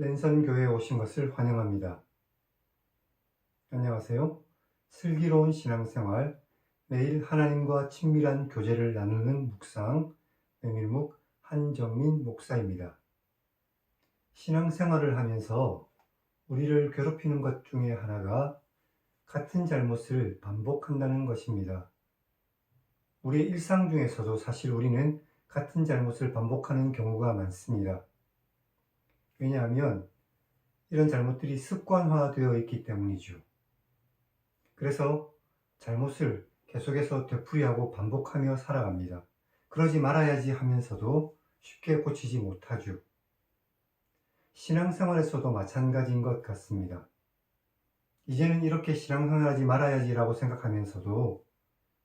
랜선 교회에 오신 것을 환영합니다. 안녕하세요. 슬기로운 신앙생활, 매일 하나님과 친밀한 교제를 나누는 묵상, 메밀묵 한정민 목사입니다. 신앙생활을 하면서 우리를 괴롭히는 것 중에 하나가 같은 잘못을 반복한다는 것입니다. 우리 일상 중에서도 사실 우리는 같은 잘못을 반복하는 경우가 많습니다. 왜냐하면 이런 잘못들이 습관화되어 있기 때문이죠. 그래서 잘못을 계속해서 되풀이하고 반복하며 살아갑니다. 그러지 말아야지 하면서도 쉽게 고치지 못하죠. 신앙생활에서도 마찬가지인 것 같습니다. 이제는 이렇게 신앙생활하지 말아야지라고 생각하면서도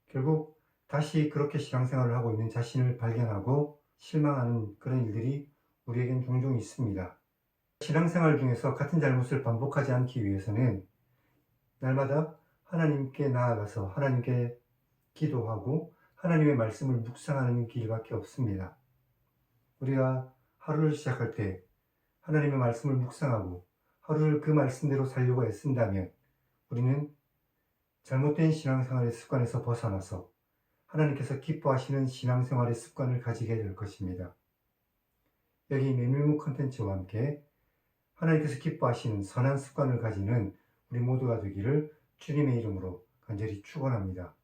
결국 다시 그렇게 신앙생활을 하고 있는 자신을 발견하고 실망하는 그런 일들이 우리에겐 종종 있습니다. 신앙생활 중에서 같은 잘못을 반복하지 않기 위해서는 날마다 하나님께 나아가서 하나님께 기도하고 하나님의 말씀을 묵상하는 길밖에 없습니다. 우리가 하루를 시작할 때 하나님의 말씀을 묵상하고 하루를 그 말씀대로 살려고 애쓴다면 우리는 잘못된 신앙생활의 습관에서 벗어나서 하나님께서 기뻐하시는 신앙생활의 습관을 가지게 될 것입니다. 여기 메밀묵 콘텐츠와 함께 하나님께서 기뻐하시는 선한 습관을 가지는 우리 모두가 되기를 주님의 이름으로 간절히 축원합니다.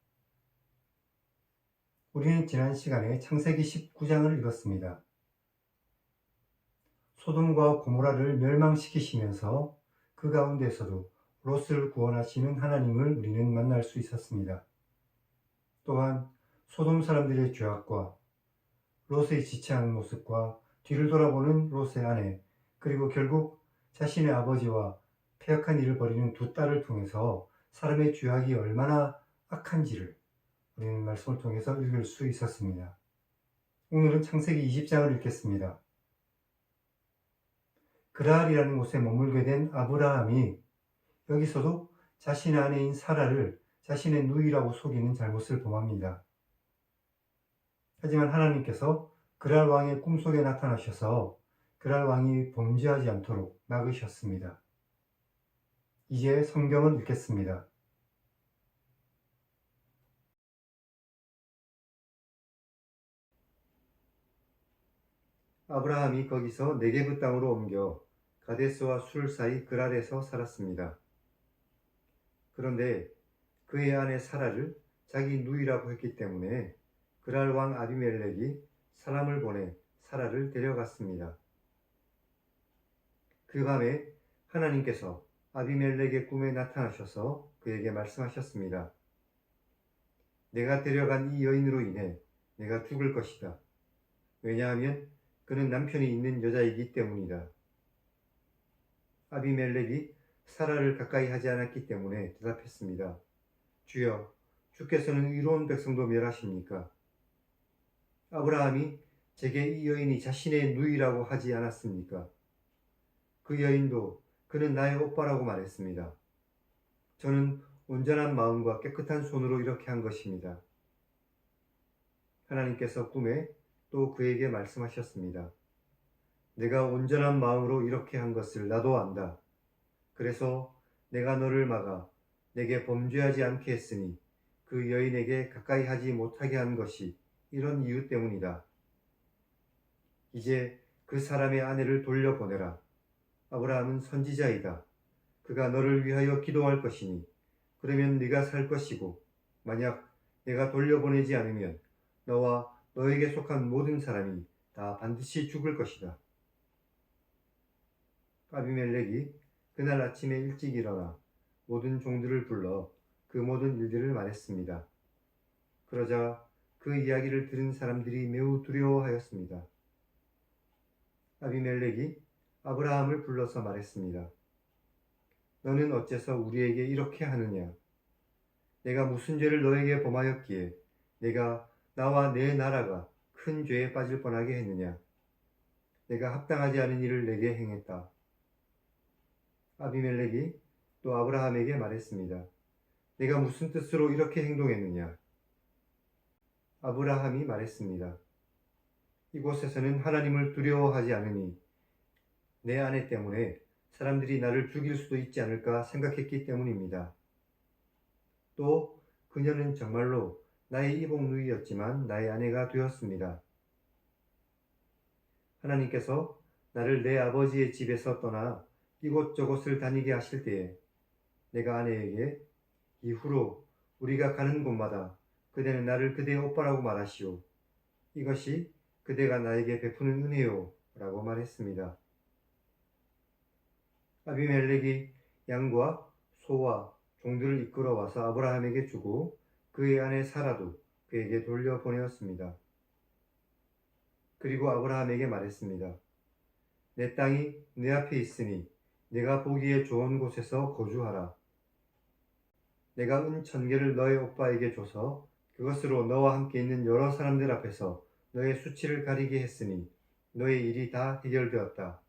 우리는 지난 시간에 창세기 19장을 읽었습니다. 소돔과 고모라를 멸망시키시면서 그 가운데서도 롯을 구원하시는 하나님을 우리는 만날 수 있었습니다. 또한 소돔 사람들의 죄악과 롯의 지체하는 모습과 뒤를 돌아보는 롯의 아내, 그리고 결국 자신의 아버지와 패역한 일을 벌이는 두 딸을 통해서 사람의 죄악이 얼마나 악한지를 우리는 말씀을 통해서 읽을 수 있었습니다. 오늘은 창세기 20장을 읽겠습니다. 그랄이라는 곳에 머물게 된 아브라함이 여기서도 자신의 아내인 사라를 자신의 누이라고 속이는 잘못을 범합니다. 하지만 하나님께서 그랄 왕의 꿈속에 나타나셔서 그랄 왕이 범죄하지 않도록 막으셨습니다. 이제 성경을 읽겠습니다. 아브라함이 거기서 네게브 땅으로 옮겨 가데스와 술 사이 그랄에서 살았습니다. 그런데 그의 아내 사라를 자기 누이라고 했기 때문에 그랄 왕 아비멜렉이 사람을 보내 사라를 데려갔습니다. 그 밤에 하나님께서 아비멜렉의 꿈에 나타나셔서 그에게 말씀하셨습니다. 내가 데려간 이 여인으로 인해 내가 죽을 것이다. 왜냐하면 그는 남편이 있는 여자이기 때문이다. 아비멜렉이 사라를 가까이 하지 않았기 때문에 대답했습니다. 주여, 주께서는 의로운 백성도 멸하십니까? 아브라함이 제게 이 여인이 자신의 누이라고 하지 않았습니까? 그 여인도 그는 나의 오빠라고 말했습니다. 저는 온전한 마음과 깨끗한 손으로 이렇게 한 것입니다. 하나님께서 꿈에 또 그에게 말씀하셨습니다. 내가 온전한 마음으로 이렇게 한 것을 나도 안다. 그래서 내가 너를 막아 내게 범죄하지 않게 했으니 그 여인에게 가까이 하지 못하게 한 것이 이런 이유 때문이다. 이제 그 사람의 아내를 돌려보내라. 아브라함은 선지자이다. 그가 너를 위하여 기도할 것이니 그러면 네가 살 것이고 만약 내가 돌려보내지 않으면 너와 너에게 속한 모든 사람이 다 반드시 죽을 것이다. 아비멜렉이 그날 아침에 일찍 일어나 모든 종들을 불러 그 모든 일들을 말했습니다. 그러자 그 이야기를 들은 사람들이 매우 두려워하였습니다. 아비멜렉이 아브라함을 불러서 말했습니다. 너는 어째서 우리에게 이렇게 하느냐? 내가 무슨 죄를 너에게 범하였기에 내가 나와 내 나라가 큰 죄에 빠질 뻔하게 했느냐? 내가 합당하지 않은 일을 내게 행했다. 아비멜렉이 또 아브라함에게 말했습니다. 내가 무슨 뜻으로 이렇게 행동했느냐? 아브라함이 말했습니다. 이곳에서는 하나님을 두려워하지 않으니 내 아내 때문에 사람들이 나를 죽일 수도 있지 않을까 생각했기 때문입니다. 또 그녀는 정말로 나의 이복누이였지만 나의 아내가 되었습니다. 하나님께서 나를 내 아버지의 집에서 떠나 이곳저곳을 다니게 하실 때에 내가 아내에게 이후로 우리가 가는 곳마다 그대는 나를 그대의 오빠라고 말하시오. 이것이 그대가 나에게 베푸는 은혜요 라고 말했습니다. 아비멜렉이 양과 소와 종들을 이끌어 와서 아브라함에게 주고 그의 아내 사라도 그에게 돌려보내었습니다. 그리고 아브라함에게 말했습니다. 내 땅이 내 앞에 있으니 내가 보기에 좋은 곳에서 거주하라. 내가 은 1000개를 너의 오빠에게 줘서 그것으로 너와 함께 있는 여러 사람들 앞에서 너의 수치를 가리게 했으니 너의 일이 다 해결되었다.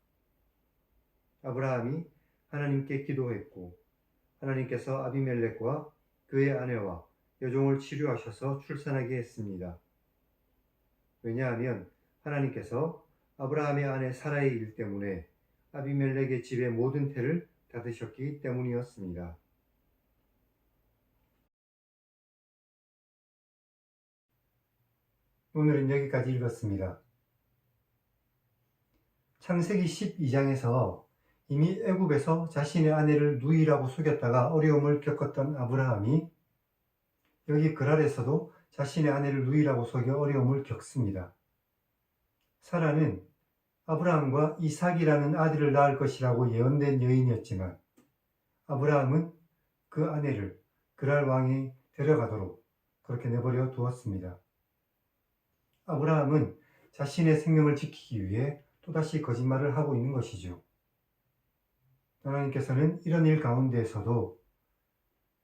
아브라함이 하나님께 기도했고 하나님께서 아비멜렉과 그의 아내와 여종을 치료하셔서 출산하게 했습니다. 왜냐하면 하나님께서 아브라함의 아내 사라의 일 때문에 아비멜렉의 집의 모든 태를 닫으셨기 때문이었습니다. 오늘은 여기까지 읽었습니다. 창세기 12장에서 이미 애굽에서 자신의 아내를 누이라고 속였다가 어려움을 겪었던 아브라함이 여기 그랄에서도 자신의 아내를 누이라고 속여 어려움을 겪습니다. 사라는 아브라함과 이삭이라는 아들을 낳을 것이라고 예언된 여인이었지만 아브라함은 그 아내를 그랄 왕이 데려가도록 그렇게 내버려 두었습니다. 아브라함은 자신의 생명을 지키기 위해 또다시 거짓말을 하고 있는 것이죠. 하나님께서는 이런 일 가운데에서도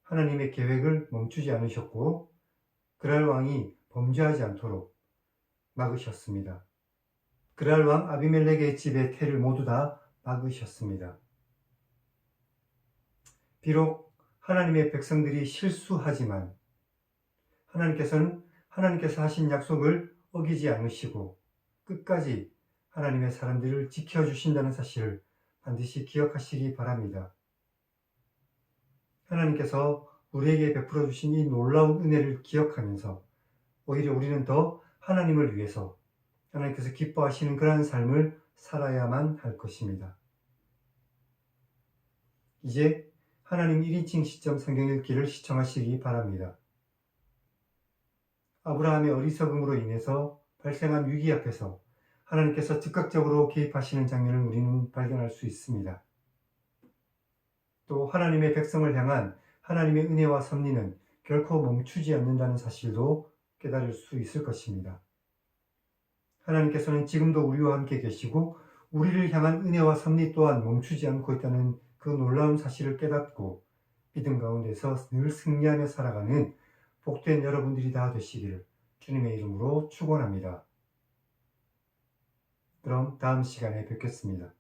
하나님의 계획을 멈추지 않으셨고 그랄 왕이 범죄하지 않도록 막으셨습니다. 그랄 왕 아비멜렉의 집의 태를 모두 다 막으셨습니다. 비록 하나님의 백성들이 실수하지만 하나님께서는 하나님께서 하신 약속을 어기지 않으시고 끝까지 하나님의 사람들을 지켜주신다는 사실을 반드시 기억하시기 바랍니다. 하나님께서 우리에게 베풀어 주신 이 놀라운 은혜를 기억하면서 오히려 우리는 더 하나님을 위해서 하나님께서 기뻐하시는 그러한 삶을 살아야만 할 것입니다. 이제 하나님 1인칭 시점 성경 읽기를 시청하시기 바랍니다. 아브라함의 어리석음으로 인해서 발생한 위기 앞에서 하나님께서 즉각적으로 개입하시는 장면을 우리는 발견할 수 있습니다. 또 하나님의 백성을 향한 하나님의 은혜와 섭리는 결코 멈추지 않는다는 사실도 깨달을 수 있을 것입니다. 하나님께서는 지금도 우리와 함께 계시고 우리를 향한 은혜와 섭리 또한 멈추지 않고 있다는 그 놀라운 사실을 깨닫고 믿음 가운데서 늘 승리하며 살아가는 복된 여러분들이 다 되시기를 주님의 이름으로 축원합니다. 그럼 다음 시간에 뵙겠습니다.